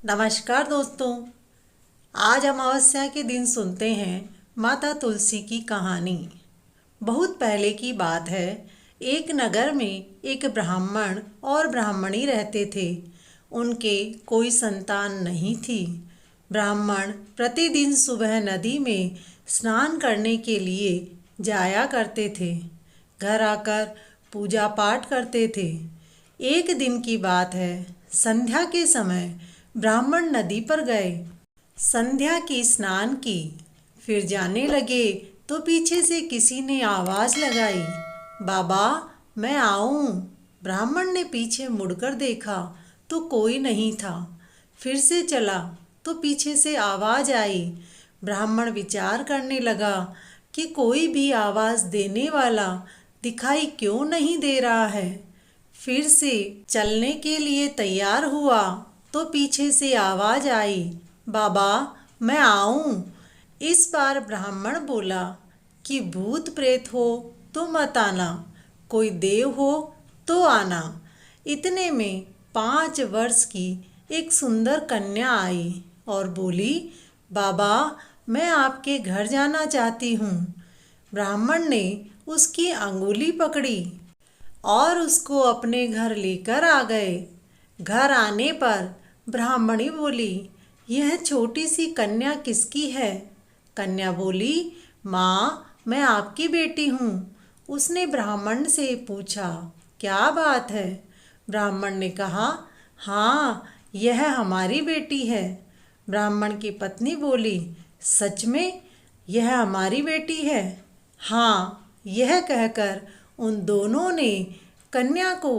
नमस्कार दोस्तों। आज अमावस्या के दिन सुनते हैं माता तुलसी की कहानी। बहुत पहले की बात है। एक नगर में एक ब्राह्मण और ब्राह्मणी रहते थे। उनके कोई संतान नहीं थी। ब्राह्मण प्रतिदिन सुबह नदी में स्नान करने के लिए जाया करते थे। घर आकर पूजा पाठ करते थे। एक दिन की बात है। संध्या के समय ब्राह्मण नदी पर गए। संध्या की स्नान की, फिर जाने लगे तो पीछे से किसी ने आवाज़ लगाई, बाबा मैं आऊं। ब्राह्मण ने पीछे मुड़कर देखा तो कोई नहीं था। फिर से चला तो पीछे से आवाज़ आई। ब्राह्मण विचार करने लगा कि कोई भी आवाज़ देने वाला दिखाई क्यों नहीं दे रहा है। फिर से चलने के लिए तैयार हुआ तो पीछे से आवाज़ आई, बाबा मैं आऊं। इस बार ब्राह्मण बोला कि भूत प्रेत हो तो मत आना, कोई देव हो तो आना। इतने में 5 वर्ष की एक सुंदर कन्या आई और बोली, बाबा मैं आपके घर जाना चाहती हूँ। ब्राह्मण ने उसकी अंगुली पकड़ी और उसको अपने घर लेकर आ गए। घर आने पर ब्राह्मणी बोली, यह छोटी सी कन्या किसकी है? कन्या बोली, माँ मैं आपकी बेटी हूँ। उसने ब्राह्मण से पूछा, क्या बात है? ब्राह्मण ने कहा, हाँ यह हमारी बेटी है। ब्राह्मण की पत्नी बोली, सच में यह हमारी बेटी है? हाँ। यह कहकर उन दोनों ने कन्या को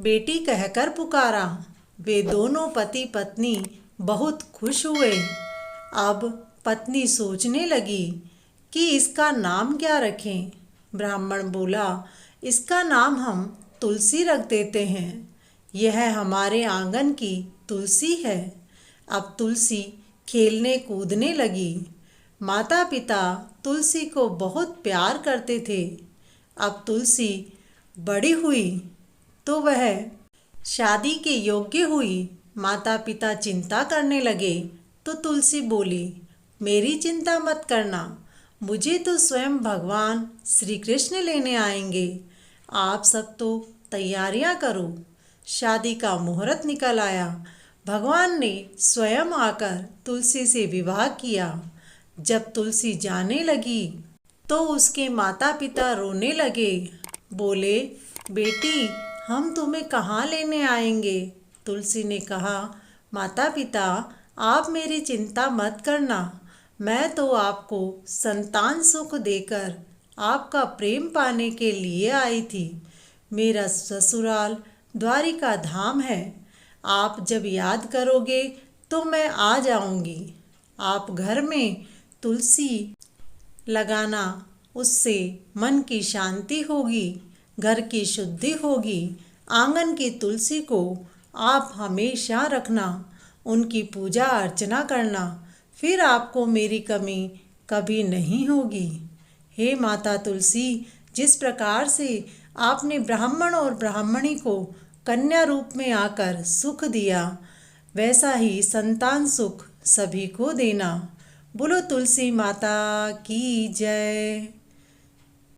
बेटी कहकर पुकारा। वे दोनों पति पत्नी बहुत खुश हुए। अब पत्नी सोचने लगी कि इसका नाम क्या रखें। ब्राह्मण बोला, इसका नाम हम तुलसी रख देते हैं। यह हमारे आंगन की तुलसी है। अब तुलसी खेलने कूदने लगी। माता पिता तुलसी को बहुत प्यार करते थे। अब तुलसी बड़ी हुई तो वह शादी के योग्य हुई। माता पिता चिंता करने लगे तो तुलसी बोली, मेरी चिंता मत करना, मुझे तो स्वयं भगवान श्री कृष्ण लेने आएंगे। आप सब तो तैयारियां करो। शादी का मुहूर्त निकल आया। भगवान ने स्वयं आकर तुलसी से विवाह किया। जब तुलसी जाने लगी तो उसके माता पिता रोने लगे। बोले, बेटी हम तुम्हें कहाँ लेने आएंगे? तुलसी ने कहा, माता पिता आप मेरी चिंता मत करना, मैं तो आपको संतान सुख देकर आपका प्रेम पाने के लिए आई थी। मेरा ससुराल द्वारिका धाम है। आप जब याद करोगे तो मैं आ जाऊंगी। आप घर में तुलसी लगाना, उससे मन की शांति होगी, घर की शुद्धि होगी। आंगन की तुलसी को आप हमेशा रखना, उनकी पूजा अर्चना करना, फिर आपको मेरी कमी कभी नहीं होगी। हे माता तुलसी, जिस प्रकार से आपने ब्राह्मण और ब्राह्मणी को कन्या रूप में आकर सुख दिया, वैसा ही संतान सुख सभी को देना। बोलो तुलसी माता की जय।